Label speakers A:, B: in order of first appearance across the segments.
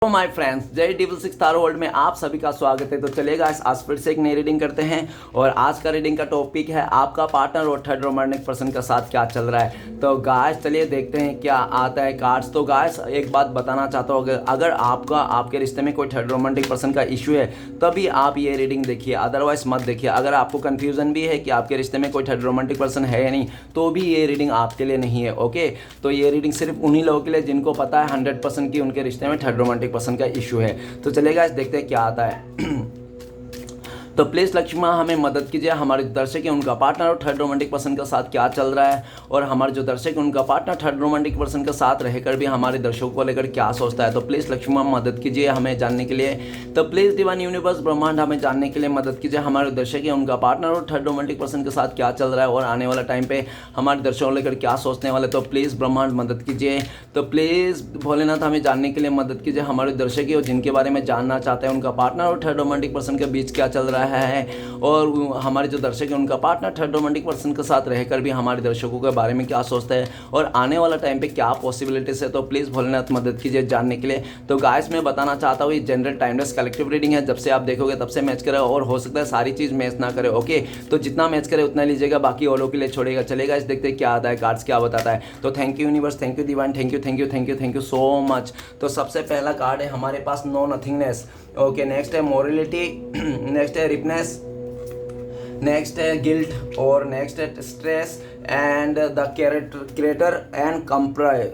A: तो my friends, जय double six तारो world में आप सभी का स्वागत है। तो चलेगा आज फिर से एक नई रीडिंग करते हैं और आज का रीडिंग का टॉपिक है आपका पार्टनर और थर्ड रोमांटिक पर्सन के साथ क्या चल रहा है। तो गाइस चलिए देखते हैं क्या आता है कार्ड्स। तो गाइस एक बात बताना चाहता हूँ, अगर आपके रिश्ते में कोई थर्ड रोमांटिक पर्सन का इशू है तभी आप ये रीडिंग देखिए, अदरवाइज मत देखिए। अगर आपको कन्फ्यूजन भी है कि आपके रिश्ते में कोई थर्ड रोमांटिक पर्सन है या नहीं तो भी ये रीडिंग आपके लिए नहीं है। ओके, तो ये रीडिंग सिर्फ उन्हीं लोगों के लिए जिनको पता है 100% की उनके रिश्ते में थर्ड रोमांटिक पर्सन का इशू है। तो चलेगा इस देखते हैं क्या आता है। तो प्लीज़ लक्ष्मी माँ हमें मदद कीजिए, हमारे दर्शक है उनका पार्टनर और थर्ड रोमांटिक पर्सन के साथ क्या चल रहा है, और हमारे जो दर्शक है उनका पार्टनर थर्ड रोमांटिक पर्सन के साथ रहकर भी हमारे दर्शकों को लेकर क्या सोचता है। तो प्लीज़ लक्ष्मी माँ मदद कीजिए हमें जानने के लिए। तो प्लीज़ डिवाइन यूनिवर्स ब्रह्मांड हमें जानने के लिए मदद कीजिए, हमारे दर्शक है उनका पार्टनर और थर्ड रोमांटिक पर्सन के साथ क्या चल रहा है और आने वाला टाइम पे हमारे दर्शकों को लेकर क्या सोचने वाले। तो प्लीज़ ब्रह्मांड मदद कीजिए। तो प्लीज़ भोलेनाथ हमें जानने के लिए मदद कीजिए, हमारे दर्शक है और जिनके बारे में जानना चाहते हैं उनका पार्टनर और थर्ड रोमांटिक पर्सन के बीच क्या चल रहा है, और हमारे जो दर्शक हैं उनका पार्टनर थर्ड रोमांटिक पर्सन के साथ रहकर भी हमारे दर्शकों के बारे में क्या सोचते हैं और आने वाला टाइम पे क्या पॉसिबिलिटीज है। तो प्लीज़ भोलेनाथ मदद कीजिए जानने के लिए। तो गाइस मैं बताना चाहता हूँ ये जनरल टाइमलेस कलेक्टिव रीडिंग है, जब से आप देखोगे तब से मैच करे और हो सकता है सारी चीज़ मैच ना करे। ओके, तो जितना मैच करे उतना लीजिएगा, बाकी औरों के लिए छोड़ेगा। चलेगा इस देखते क्या आता है, कार्ड्स क्या बताता है। तो thank you universe, thank you divine, thank you thank you thank you thank you so much. तो सबसे पहला कार्ड है हमारे पास नो नथिंगनेस। ओके, नेक्स्ट है मोरलिटी, नेक्स्ट है रिपनेस, नेक्स्ट है गिल्ट, और नेक्स्ट है stress and the crater and comprise.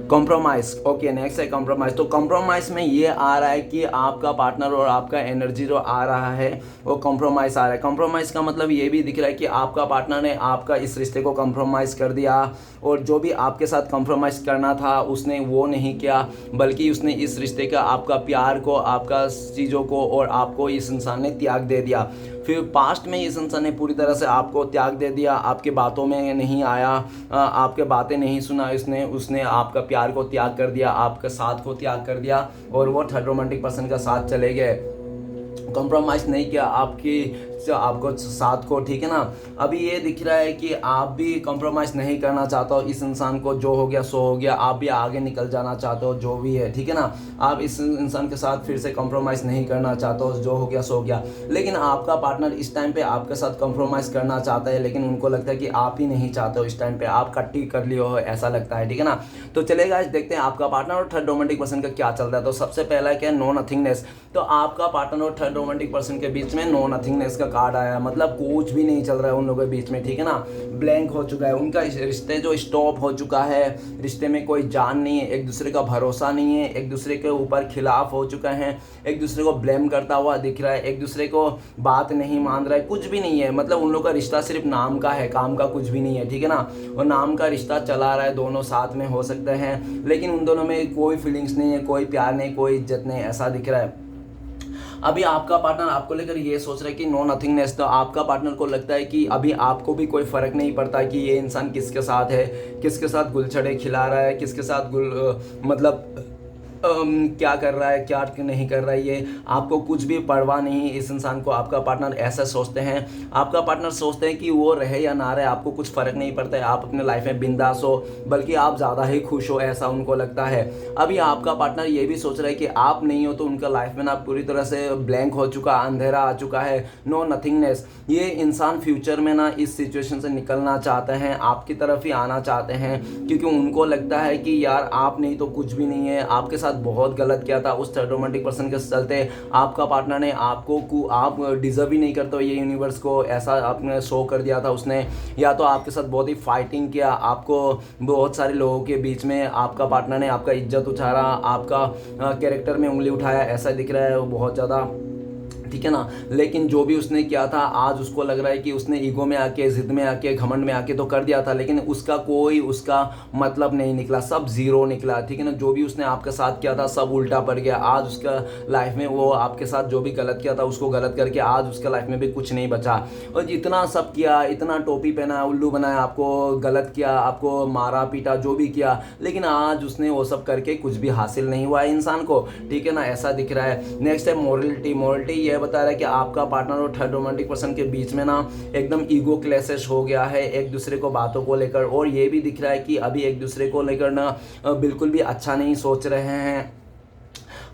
A: Compromise. Okay, next है कॉम्प्रोमाइज़। तो कॉम्प्रोमाइज़ में ये आ रहा है कि आपका पार्टनर और आपका एनर्जी जो आ रहा है वो कॉम्प्रोमाइज़ आ रहा है। कॉम्प्रोमाइज़ का मतलब ये भी दिख रहा है कि आपका पार्टनर ने आपका इस रिश्ते को कॉम्प्रोमाइज़ कर दिया, और जो भी आपके साथ कॉम्प्रोमाइज़ करना था उसने वो नहीं किया, बल्कि उसने इस रिश्ते का आपका प्यार को, आपका चीज़ों को और आपको इस इंसान ने त्याग दे दिया। फिर पास्ट में इस इंसान ने पूरी तरह से आपको त्याग दे दिया, आपके बातों में नहीं आया, आपके बातें नहीं सुना, उसने आपका प्यार को त्याग कर दिया, आपके साथ को त्याग कर दिया, और वो थर्ड रोमांटिक पर्सन का साथ चले गए। कॉम्प्रोमाइज़ नहीं किया आपको साथ को, ठीक है ना। अभी ये दिख रहा है कि आप भी कॉम्प्रोमाइज़ नहीं करना चाहते हो इस इंसान को, जो हो गया सो हो गया, आप भी आगे निकल जाना चाहते हो, जो भी है, ठीक है ना। आप इस इंसान के साथ फिर से कॉम्प्रोमाइज़ नहीं करना चाहते हो, जो हो गया सो हो गया। लेकिन आपका पार्टनर इस टाइम पे आपके साथ कॉम्प्रोमाइज़ करना चाहता है, लेकिन उनको लगता है कि आप ही नहीं चाहते हो, इस टाइम पे आप कट्टी कर लियो हो, ऐसा लगता है, ठीक है ना। तो चलेगा देखते हैं आपका पार्टनर और थर्ड रोमांटिक पर्सन का क्या चल रहा है। तो सबसे पहला क्या है, नो नथिंगनेस। तो आपका पार्टनर और थर्ड रोमांटिक पर्सन के बीच में नो नथिंगनेस का कार्ड आया, मतलब कुछ भी नहीं चल रहा है उन लोगों के बीच में, ठीक है ना। ब्लैंक हो चुका है उनका रिश्ते, जो स्टॉप हो चुका है, रिश्ते में कोई जान नहीं है, एक दूसरे का भरोसा नहीं है, एक दूसरे के ऊपर खिलाफ हो चुका है, एक दूसरे को ब्लेम करता हुआ दिख रहा है, एक दूसरे को बात नहीं मान रहा है, कुछ भी नहीं है। मतलब उन लोगों का रिश्ता सिर्फ नाम का है, काम का कुछ भी नहीं है, ठीक है ना। और नाम का रिश्ता चला रहा है, दोनों साथ में हो सकते हैं, लेकिन उन दोनों में कोई फीलिंग्स नहीं है, कोई प्यार नहीं, कोई इज्जत नहीं, ऐसा दिख रहा है। अभी आपका पार्टनर आपको लेकर ये सोच रहा है कि नो नथिंगनेस। तो आपका पार्टनर को लगता है कि अभी आपको भी कोई फ़र्क नहीं पड़ता कि ये इंसान किसके साथ है, किसके साथ गुलछड़े खिला रहा है, किसके साथ मतलब क्या कर रहा है, क्या नहीं कर रहा है, ये आपको कुछ भी परवाह नहीं इस इंसान को। आपका पार्टनर ऐसा सोचते हैं, आपका पार्टनर सोचते हैं कि वो रहे या ना रहे आपको कुछ फ़र्क नहीं पड़ता है, आप अपने लाइफ में बिंदास हो, बल्कि आप ज़्यादा ही खुश हो, ऐसा उनको लगता है। अभी आपका पार्टनर ये भी सोच रहा है कि आप नहीं हो तो उनका लाइफ में ना पूरी तरह से ब्लैंक हो चुका, अंधेरा आ चुका है, नो नथिंगनेस। ये इंसान फ्यूचर में ना इस सिचुएशन से निकलना चाहते हैं, आपकी तरफ ही आना चाहते हैं, क्योंकि उनको लगता है कि यार आप नहीं तो कुछ भी नहीं है, आपके साथ बहुत गलत किया था उस थर्ड रोमांटिक पर्सन के चलते। आपका पार्टनर ने आपको आप डिजर्व ही नहीं करते हो ये यूनिवर्स को, ऐसा आपने शो कर दिया था उसने, या तो आपके साथ बहुत ही फाइटिंग किया, आपको बहुत सारे लोगों के बीच में आपका पार्टनर ने आपका इज्जत उछाला, आपका कैरेक्टर में उंगली उठाया, ऐसा दिख रहा है वो बहुत ज़्यादा, ठीक है ना। लेकिन जो भी उसने किया था आज उसको लग रहा है कि उसने ईगो में आके, जिद में आके, घमंड में आके तो कर दिया था, लेकिन उसका कोई उसका मतलब नहीं निकला, सब जीरो निकला, ठीक है ना। जो भी उसने आपके साथ किया था सब उल्टा पड़ गया। आज उसका लाइफ में वो आपके साथ जो भी गलत किया था उसको गलत करके आज उसके लाइफ में भी कुछ नहीं बचा। और इतना सब किया, इतना टोपी पहना, उल्लू बनाया, आपको गलत किया, आपको मारा पीटा, जो भी किया, लेकिन आज उसने वो सब करके कुछ भी हासिल नहीं हुआ है इंसान को, ठीक है ना, ऐसा दिख रहा है। नेक्स्ट है मोरलिटी। मोरलिटी ये बता रहा है कि आपका पार्टनर और थर्ड रोमांटिक पर्सन के बीच में ना एकदम ईगो क्लैशेस हो गया है एक दूसरे को बातों को लेकर, और ये भी दिख रहा है कि अभी एक दूसरे को लेकर ना बिल्कुल भी अच्छा नहीं सोच रहे हैं।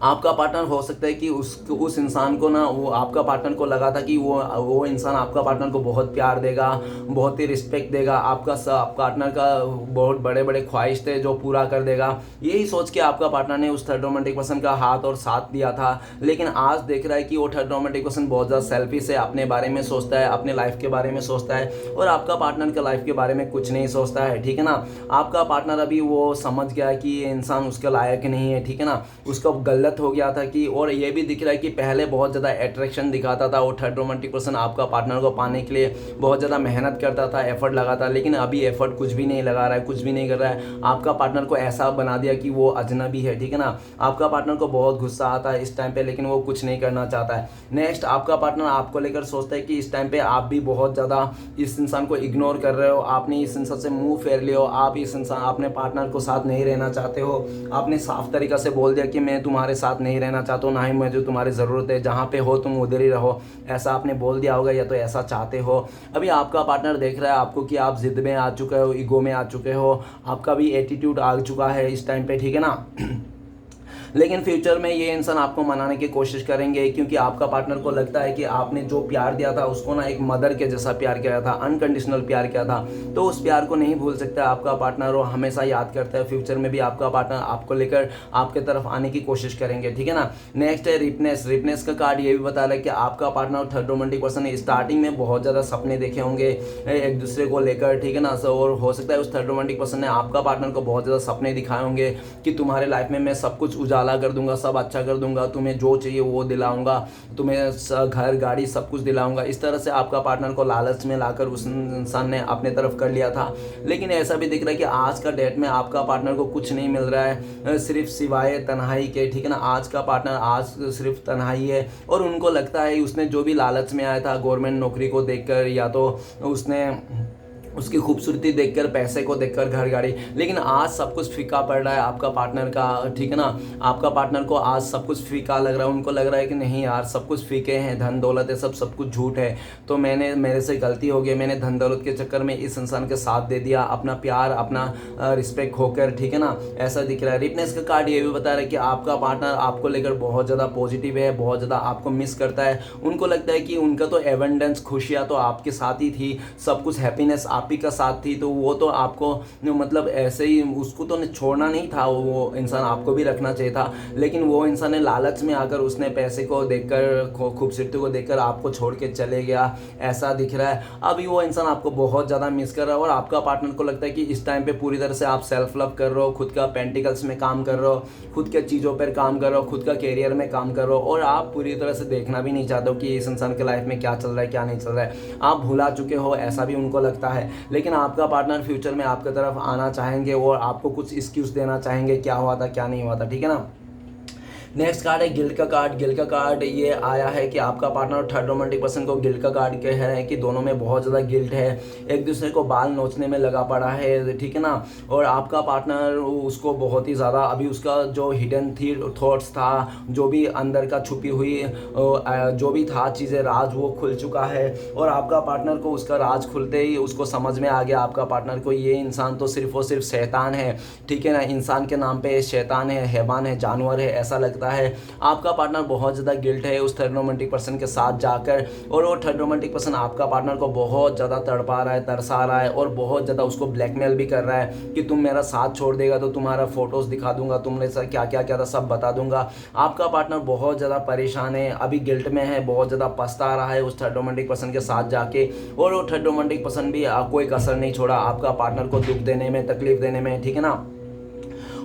A: आपका पार्टनर हो सकता है कि उस इंसान को ना, वो आपका पार्टनर को लगा था कि वो इंसान आपका पार्टनर को बहुत प्यार देगा, बहुत ही रिस्पेक्ट देगा, आपका पार्टनर का बहुत बड़े बड़े ख्वाहिश थे जो पूरा कर देगा, यही सोच के आपका पार्टनर ने उस थर्ड रोमांटिक पर्सन का हाथ और साथ दिया था। लेकिन आज देख रहा है कि वो थर्ड रोमांटिक पर्सन बहुत ज़्यादा सेल्फिश है, अपने बारे में सोचता है, अपने लाइफ के बारे में सोचता है, और आपका पार्टनर का लाइफ के बारे में कुछ नहीं सोचता है, ठीक है ना। आपका पार्टनर अभी वो समझ गया कि ये इंसान उसके लायक नहीं है, ठीक है ना, उसका गलत हो गया था कि, और ये भी दिख रहा है कि पहले बहुत ज़्यादा अट्रैक्शन दिखाता था, और थर्ड रोमांटिक पर्सन आपका पार्टनर को पाने के लिए बहुत ज़्यादा मेहनत करता था, एफर्ट लगाता, लेकिन अभी एफर्ट कुछ भी नहीं लगा रहा है, कुछ भी नहीं कर रहा है। आपका पार्टनर को ऐसा बना दिया कि वो अजनबी है, ठीक है ना। आपका पार्टनर को बहुत गुस्सा आता है इस टाइम पे, लेकिन वो कुछ नहीं करना चाहता है। नेक्स्ट, आपका पार्टनर आपको लेकर सोचता है कि इस टाइम पे आप भी बहुत ज़्यादा इस इंसान को इग्नोर कर रहे हो, आपने इस इंसान से मुंह फेर लिया हो, आप इस इंसान अपने पार्टनर को साथ नहीं रहना चाहते हो, आपने साफ तरीका से बोल दिया कि मैं तुम्हारे साथ नहीं रहना चाहता हूँ, ना ही मुझे तुम्हारी ज़रूरत है, जहाँ पे हो तुम उधर ही रहो, ऐसा आपने बोल दिया होगा, या तो ऐसा चाहते हो। अभी आपका पार्टनर देख रहा है आपको कि आप जिद में आ चुके हो, ईगो में आ चुके हो, आपका भी एटीट्यूड आ चुका है इस टाइम पे, ठीक है ना। लेकिन फ्यूचर में ये इंसान आपको मनाने की कोशिश करेंगे, क्योंकि आपका पार्टनर को लगता है कि आपने जो प्यार दिया था उसको ना एक मदर के जैसा प्यार किया था, अनकंडीशनल प्यार किया था, तो उस प्यार को नहीं भूल सकता आपका पार्टनर, और हमेशा याद करता है। फ्यूचर में भी आपका पार्टनर आपको लेकर आपके तरफ आने की कोशिश करेंगे, ठीक है ना। नेक्स्ट है रिपनेस। रिपनेस का कार्ड ये भी बता रहा है कि आपका पार्टनर और थर्ड रोमांटिक पर्सन ने स्टार्टिंग में बहुत ज़्यादा सपने देखे होंगे एक दूसरे को लेकर, ठीक है ना। और हो सकता है उस थर्ड रोमांटिक पर्सन ने आपका पार्टनर को बहुत ज़्यादा सपने दिखाए होंगे कि तुम्हारे लाइफ में मैं सब कुछ उजाला कर दूंगा, सब अच्छा कर दूंगा, तुम्हें जो चाहिए वो दिलाऊंगा, तुम्हें घर गाड़ी सब कुछ दिलाऊंगा। इस तरह से आपका पार्टनर को लालच में लाकर उस इंसान ने अपने तरफ कर लिया था। लेकिन ऐसा भी दिख रहा है कि आज का डेट में आपका पार्टनर को कुछ नहीं मिल रहा है सिर्फ सिवाय तन्हाई के, ठीक है ना। आज का पार्टनर आज सिर्फ तन्हाई है, और उनको लगता है उसने जो भी लालच में आया था गवर्नमेंट नौकरी को देखकर, या तो उसने उसकी खूबसूरती देखकर, पैसे को देखकर, घर गाड़ी, लेकिन आज सब कुछ फीका पड़ रहा है आपका पार्टनर का, ठीक है ना। आपका पार्टनर को आज सब कुछ फीका लग रहा है, उनको लग रहा है कि नहीं यार सब कुछ फीके हैं, धन दौलत है, सब कुछ झूठ है, तो मेरे से गलती हो गई, मैंने धन दौलत के चक्कर में इस इंसान के साथ दे दिया, अपना प्यार अपना रिस्पेक्ट होकर, ठीक है ना। ऐसा दिख रहा है। रिपनेस का कार्ड ये भी बता रहा है कि आपका पार्टनर आपको लेकर बहुत ज़्यादा पॉजिटिव है, बहुत ज़्यादा आपको मिस करता है। उनको लगता है कि उनका तो एवेंडेंस, खुशियाँ तो आपके साथ ही थी, सब कुछ हैप्पीनेस आप ही का साथ थी, तो वो तो आपको मतलब ऐसे ही उसको तो छोड़ना नहीं था, वो इंसान आपको भी रखना चाहिए था। लेकिन वो इंसान ने लालच में आकर उसने पैसे को देखकर, खूबसूरती को देखकर आपको छोड़ के चले गया, ऐसा दिख रहा है। अभी वो इंसान आपको बहुत ज़्यादा मिस कर रहा है, और आपका पार्टनर को लगता है कि इस टाइम पे पूरी तरह से आप सेल्फ लव कर रहे हो, खुद का पेंटिकल्स में काम कर रहे हो, खुद के चीज़ों पर काम कर रहे हो, खुद का कैरियर में काम कर रहे हो, और आप पूरी तरह से देखना भी नहीं चाहते हो कि इस इंसान के लाइफ में क्या चल रहा है क्या नहीं चल रहा है, आप भुला चुके हो, ऐसा भी उनको लगता है। लेकिन आपका पार्टनर फ्यूचर में आपकी तरफ आना चाहेंगे, और आपको कुछ एक्सक्यूज देना चाहेंगे क्या हुआ था क्या नहीं हुआ था, ठीक है ना। नेक्स्ट कार्ड है गिल्ट का कार्ड। गिल्ट का कार्ड ये आया है कि आपका पार्टनर और थर्ड रोमांटिक पर्सन को गिल्ट का कार्ड कह रहे हैं कि दोनों में बहुत ज़्यादा गिल्ट है, एक दूसरे को बाल नोचने में लगा पड़ा है, ठीक है ना। और आपका पार्टनर उसको बहुत ही ज़्यादा, अभी उसका जो हिडन थॉट्स था, जो भी अंदर का छुपी हुई जो भी था चीज़ें, राज, वो खुल चुका है। और आपका पार्टनर को उसका राज खुलते ही उसको समझ में आ गया आपका पार्टनर को, ये इंसान तो सिर्फ और सिर्फ शैतान है, ठीक है ना। इंसान के नाम पे शैतान है, हैवान है, जानवर है, ऐसा लगता है। आपका पार्टनर बहुत ज़्यादा गिल्ट है उस थर्ड रोमांटिक पर्सन के साथ जाकर, और वो थर्ड रोमांटिक पर्सन आपका पार्टनर को बहुत ज़्यादा तड़पा रहा है, तरसा रहा है, और बहुत ज़्यादा उसको ब्लैकमेल भी कर रहा है कि तुम मेरा साथ छोड़ देगा तो तुम्हारा फोटोज़ दिखा दूंगा, तुमने सर क्या क्या किया था सब बता दूंगा। आपका पार्टनर बहुत ज़्यादा परेशान है, अभी गिल्ट में है, बहुत ज़्यादा पछता रहा है उस थर्ड रोमांटिक पर्सन के साथ जाके, और वो थर्ड रोमांटिक पर्सन भी कोई कसर नहीं छोड़ा आपका पार्टनर को दुख देने में, तकलीफ देने में, ठीक है ना।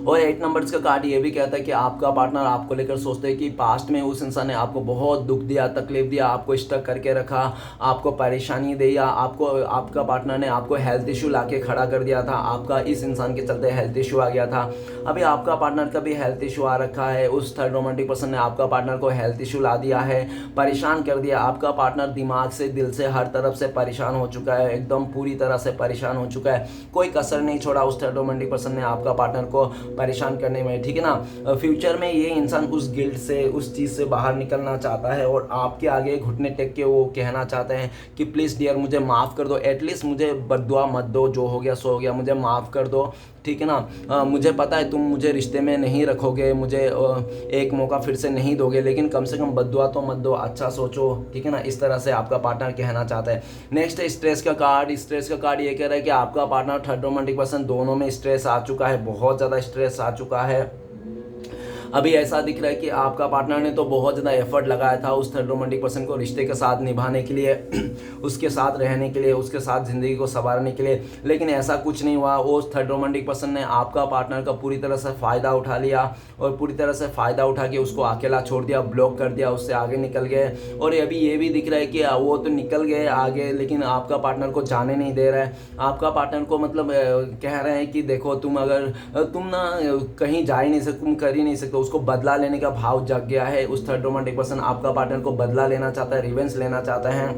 A: और 8 नंबर्स का कार्ड ये भी कहता है कि आपका पार्टनर आपको लेकर सोचते हैं कि पास्ट में उस इंसान ने आपको बहुत दुख दिया, तकलीफ दिया, आपको स्टक करके रखा, आपको परेशानी दी, या आपका पार्टनर ने आपको हेल्थ इशू लाके खड़ा कर दिया था, आपका इस इंसान के चलते हेल्थ इशू आ गया था। अभी आपका पार्टनर का भी हेल्थ इशू आ रखा है, उस थर्ड रोमांटिक पर्सन ने आपका पार्टनर को हेल्थ इशू ला दिया है, परेशान कर दिया। आपका पार्टनर दिमाग से, दिल से, हर तरफ से परेशान हो चुका है, एकदम पूरी तरह से परेशान हो चुका है, कोई कसर नहीं छोड़ा उस थर्ड रोमांटिक पर्सन ने आपका पार्टनर को परेशान करने में, ठीक है ना। फ्यूचर में ये इंसान उस गिल्ट से, उस चीज़ से बाहर निकलना चाहता है और आपके आगे घुटने टेक के वो कहना चाहते हैं कि प्लीज़ डियर मुझे माफ़ कर दो, एटलीस्ट मुझे बद्दुआ मत दो, जो हो गया सो हो गया, मुझे माफ़ कर दो, ठीक है ना। मुझे पता है तुम मुझे रिश्ते में नहीं रखोगे, मुझे एक मौका फिर से नहीं दोगे, लेकिन कम से कम बद्दुआ तो मत दो, अच्छा सोचो, ठीक है ना। इस तरह से आपका पार्टनर कहना चाहता है। नेक्स्ट है स्ट्रेस का कार्ड। स्ट्रेस का कार्ड ये कह रहा है कि आपका पार्टनर थर्ड रोमांटिक पर्सन दोनों में स्ट्रेस आ चुका है, बहुत ज़्यादा स्ट्रेस आ चुका है। अभी ऐसा दिख रहा है कि आपका पार्टनर ने तो बहुत ज़्यादा एफर्ट लगाया था उस थर्ड रोमांटिक पर्सन को रिश्ते के साथ निभाने के लिए, उसके साथ रहने के लिए, उसके साथ ज़िंदगी को संवारने के लिए, लेकिन ऐसा कुछ नहीं हुआ। उस थर्ड रोमांटिक पर्सन ने आपका पार्टनर का पूरी तरह से फ़ायदा उठा लिया और पूरी तरह से फ़ायदा उठा के उसको अकेला छोड़ दिया, ब्लॉक कर दिया, उससे आगे निकल गए। और अभी ये भी दिख रहा है कि वो तो निकल गए आगे, लेकिन आपका पार्टनर को जाने नहीं दे रहा है। आपका पार्टनर को मतलब कह रहे हैं कि देखो तुम ना कहीं जा ही नहीं सकते, तुम कर ही नहीं सकते। उसको बदला लेने का भाव जग गया है। उस थर्ड रोमांटिक पर्सन आपका पार्टनर को बदला लेना चाहता है, रिवेंज लेना चाहता है।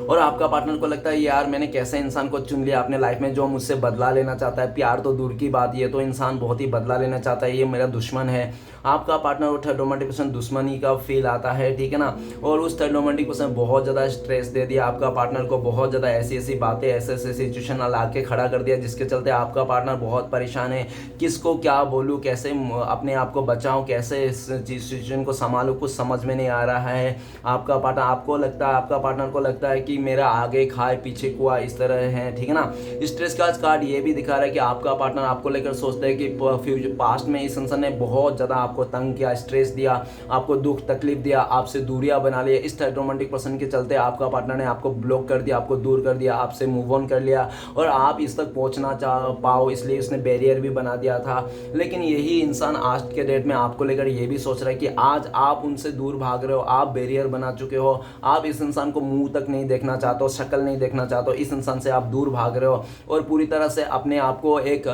A: और आपका पार्टनर को लगता है यार मैंने कैसे इंसान को चुन लिया अपने लाइफ में जो मुझसे बदला लेना चाहता है। प्यार तो दूर की बात, ये तो इंसान बहुत ही बदला लेना चाहता है, ये मेरा दुश्मन है। आपका पार्टनर और थर्ड रोमांटिक पर्सन दुश्मनी का फील आता है, ठीक है ना। और उस थर्ड रोमांटिक पर्सन बहुत ज़्यादा स्ट्रेस दे दिया आपका पार्टनर को, बहुत ज़्यादा ऐसी ऐसी बातें, ऐसे ऐसे सिचुएशन ला के खड़ा कर दिया जिसके चलते आपका पार्टनर बहुत परेशान है। किसको क्या बोलूँ, कैसे अपने आप को बचाऊँ, कैसे इस सिचुएशन को संभालूँ, कुछ समझ में नहीं आ रहा है। आपका पार्टनर आपका पार्टनर को लगता है कि मेरा आगे खाए पीछे कुआ, इस तरह है, ठीक है ना। स्ट्रेस का कार्ड ये भी दिखा रहा है कि आपका पार्टनर आपको लेकर सोचता है कि फ्यूचर पास्ट में इस इंसान ने बहुत ज़्यादा आपको तंग किया, स्ट्रेस दिया, आपको दुख तकलीफ दिया, आपसे दूरियां बना लिया। इस थर्ड रोमांटिक पर्सन के चलते आपका पार्टनर ने आपको ब्लॉक कर दिया, आपको दूर कर दिया, आपसे मूव ऑन कर लिया और आप इस तक पहुंचना चाह पाओ इसलिए उसने बैरियर भी बना दिया था। लेकिन यही इंसान आज के डेट में आपको लेकर ये भी सोच रहा है कि आज आप उनसे दूर भाग रहे हो, आप बैरियर बना चुके हो, आप इस इंसान को मुंह तक नहीं देखना चाहते हो, शक्ल नहीं देखना चाहते हो, इस इंसान से आप दूर भाग रहे हो और पूरी तरह से अपने आप को एक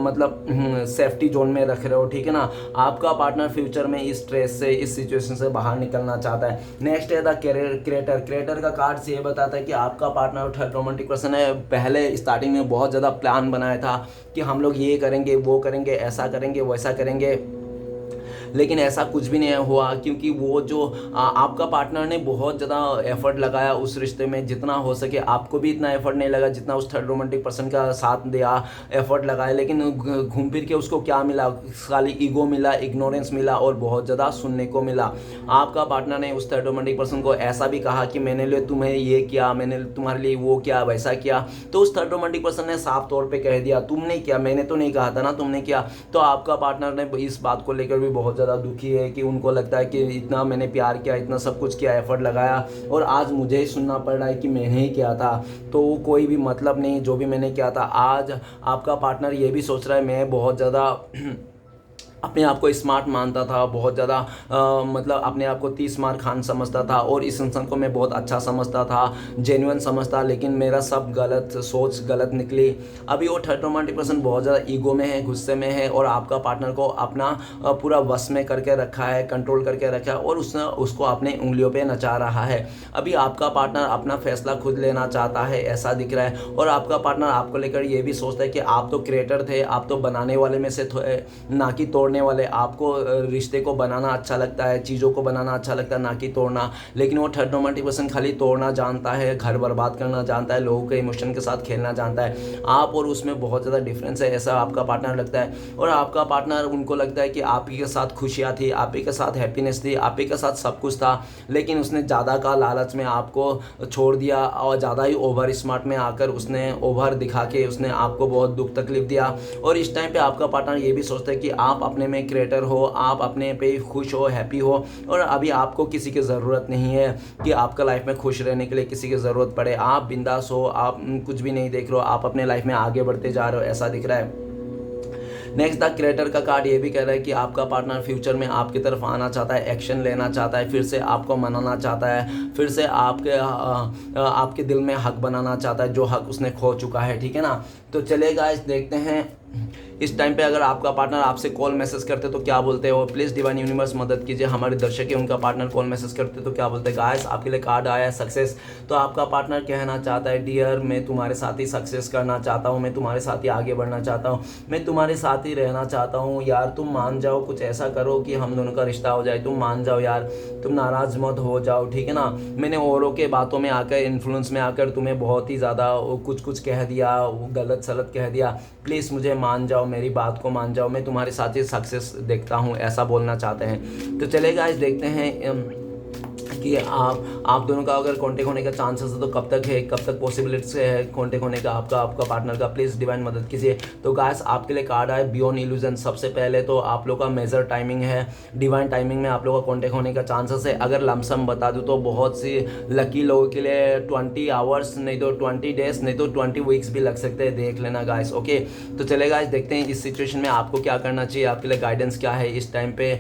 A: मतलब सेफ्टी जोन में रख रहे हो, ठीक है ना। आपका पार्टनर फ्यूचर में इस स्ट्रेस से, इस सिचुएशन से बाहर निकलना चाहता है। नेक्स्ट है द क्रिएटर का कार्ड से ये बताता है कि आपका पार्टनर थर्ड रोमांटिक पर्सन है, पहले स्टार्टिंग में बहुत ज़्यादा प्लान बनाया था कि हम लोग ये करेंगे, वो करेंगे, ऐसा करेंगे, वैसा करेंगे, लेकिन ऐसा कुछ भी नहीं हुआ क्योंकि वो जो आपका पार्टनर ने बहुत ज़्यादा एफर्ट लगाया उस रिश्ते में, जितना हो सके। आपको भी इतना एफर्ट नहीं लगा जितना उस थर्ड रोमांटिक पर्सन का साथ दिया, एफर्ट लगाया, लेकिन घूम फिर के उसको क्या मिला, खाली ईगो मिला, इग्नोरेंस मिला और बहुत ज़्यादा सुनने को मिला। आपका पार्टनर ने उस थर्ड रोमांटिक पर्सन को ऐसा भी कहा कि मैंने लिए तुम्हें ये किया, मैंने तुम्हारे लिए वो किया, वैसा किया। तो उस थर्ड रोमांटिक पर्सन ने साफ तौर पर कह दिया तुमने किया, मैंने तो नहीं कहा था ना, तुमने किया। तो आपका पार्टनर ने इस बात को लेकर भी बहुत ज़्यादा दुखी है कि उनको लगता है कि इतना मैंने प्यार किया, इतना सब कुछ किया, एफर्ट लगाया और आज मुझे ही सुनना पड़ रहा है कि मैंने ही किया था, तो कोई भी मतलब नहीं जो भी मैंने किया था। आज आपका पार्टनर ये भी सोच रहा है मैं बहुत ज़्यादा अपने आप को स्मार्ट मानता था, बहुत ज़्यादा मतलब अपने आप को 30 मार खान समझता था और इस इंसान को मैं बहुत अच्छा समझता था, जेन्युइन समझता, लेकिन मेरा सब गलत सोच गलत निकली। अभी वो थर्ड रोमांटिक पर्सन बहुत ज़्यादा ईगो में है, गुस्से में है और आपका पार्टनर को अपना पूरा वश में करके रखा है, कंट्रोल करके रखा है और उसने उसको अपने उंगलियों पर नचा रहा है। अभी आपका पार्टनर अपना फैसला खुद लेना चाहता है, ऐसा दिख रहा है। और आपका पार्टनर आपको लेकर ये भी सोचता है कि आप तो क्रिएटर थे, आप तो बनाने वाले में से ना कि तोड़ने वाले। आपको रिश्ते को बनाना अच्छा लगता है, चीज़ों को बनाना अच्छा लगता है, ना कि तोड़ना। लेकिन वो थर्ड रोमांटिक पर्सन खाली तोड़ना जानता है, घर बर्बाद करना जानता है, लोगों के इमोशन के साथ खेलना जानता है। आप और उसमें बहुत ज़्यादा डिफरेंस है, ऐसा आपका पार्टनर लगता है। और आपका पार्टनर उनको लगता है कि आप ही के साथ खुशियाँ थी, आप ही के साथ हैप्पीनेस थी, आप ही के साथ सब कुछ था, लेकिन उसने ज़्यादा का लालच में आपको छोड़ दिया और ज़्यादा ही ओवर स्मार्ट में आकर उसने ओवर दिखा के उसने आपको बहुत दुख तकलीफ दिया। और इस टाइम पे आपका पार्टनर ये भी सोचता है कि आप अपने में क्रिएटर हो, आप अपने पे खुश हो, हैप्पी हो और अभी आपको किसी की ज़रूरत नहीं है कि आपका लाइफ में खुश रहने के लिए किसी की ज़रूरत पड़े। आप बिंदास हो, आप कुछ भी नहीं देख रहे हो, आप अपने लाइफ में आगे बढ़ते जा रहे हो, ऐसा दिख रहा है। नेक्स्ट द क्रिएटर का कार्ड ये भी कह रहा है कि आपका पार्टनर फ्यूचर में आपकी तरफ आना चाहता है, एक्शन लेना चाहता है, फिर से आपको मनाना चाहता है, फिर से आपके दिल में हक बनाना चाहता है जो हक उसने खो चुका है, ठीक है ना। तो चलिए गाइस देखते हैं इस टाइम पे अगर आपका पार्टनर आपसे कॉल मैसेज करते तो क्या बोलते हो? प्लीज़ डिवाइन यूनिवर्स मदद कीजिए। हमारे दर्शक है उनका पार्टनर कॉल मैसेज करते तो क्या बोलते हैं? गाइस आपके लिए कार्ड आया है सक्सेस। तो आपका पार्टनर कहना चाहता है डियर मैं तुम्हारे साथ ही सक्सेस करना चाहता हूँ, मैं तुम्हारे साथ ही आगे बढ़ना चाहता हूँ, मैं तुम्हारे साथ ही रहना चाहता हूँ यार, तुम मान जाओ, कुछ ऐसा करो कि हम दोनों का रिश्ता हो जाए, तुम मान जाओ यार, तुम नाराज़ मत हो जाओ, ठीक है ना। मैंने औरों के बातों में आकर, इन्फ्लुएंस में आकर तुम्हें बहुत ही ज़्यादा कुछ कह दिया, गलत सलत कह दिया, प्लीज़ मुझे मान जाओ, मेरी बात को मान जाओ, मैं तुम्हारे साथ ही सक्सेस देखता हूँ, ऐसा बोलना चाहते हैं। तो चलेगा गाइस देखते हैं कि आप दोनों का अगर कॉन्टेक्ट होने का चांसेस है तो कब तक है, कब तक पॉसिबिलिटीज है कॉन्टेक्ट होने का आपका पार्टनर का। प्लीज़ डिवाइन मदद कीजिए। तो गाइस आपके लिए कार्ड आए बियॉन्ड इल्यूजन। सबसे पहले तो आप लोग का मेजर टाइमिंग है, डिवाइन टाइमिंग में आप लोग का कॉन्टेक्ट होने का चांसेस है। अगर लमसम बता दूँ तो बहुत सी लकी लोगों के लिए 20 आवर्स नहीं तो 20 डेज नहीं तो 20 वीक्स भी लग सकते हैं, देख लेना गाइस। ओके तो चले गाइस देखते हैं इस सिचुएशन में आपको क्या करना चाहिए, आपके लिए गाइडेंस क्या है इस टाइम पे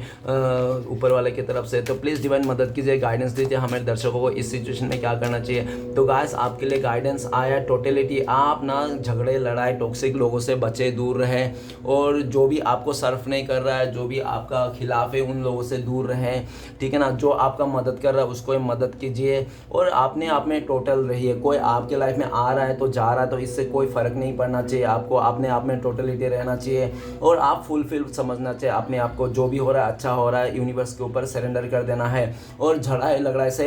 A: ऊपर वाले की तरफ से। तो प्लीज़ डिवाइन मदद कीजिए, गाइडेंस दीजिए हमारे दर्शकों को इस सिचुएशन में क्या करना चाहिए। तो गाइस आपके लिए गाइडेंस आया टोटलिटी। आप ना झगड़े लड़ाई टॉक्सिक लोगों से बचे, दूर रहें, और जो भी आपको सर्फ नहीं कर रहा है, जो भी आपका खिलाफ है, उन लोगों से दूर रहें, ठीक है ना। जो आपका मदद कर रहा है उसको मदद कीजिए, और अपने आप में टोटल रहिए। कोई आपके लाइफ में आ रहा है तो जा रहा है, तो इससे कोई फ़र्क नहीं पड़ना चाहिए। आपको अपने आप में टोटलिटी रहना चाहिए, और आप फुलफिल समझना चाहिए अपने आप को। जो भी हो रहा है अच्छा हो रहा है, यूनिवर्स के ऊपर सरेंडर कर देना है, और झगड़ा लड़ाई से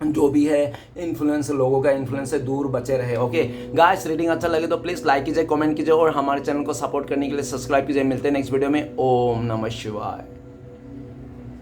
A: जो भी है इन्फ्लुएंस, लोगों का इन्फ्लुएंस से दूर बचे रहे। ओके गाइस रीडिंग अच्छा लगे तो प्लीज़ लाइक कीजिए, कमेंट कीजिए, और हमारे चैनल को सपोर्ट करने के लिए सब्सक्राइब कीजिए। मिलते हैं नेक्स्ट वीडियो में। ओम नमः शिवाय।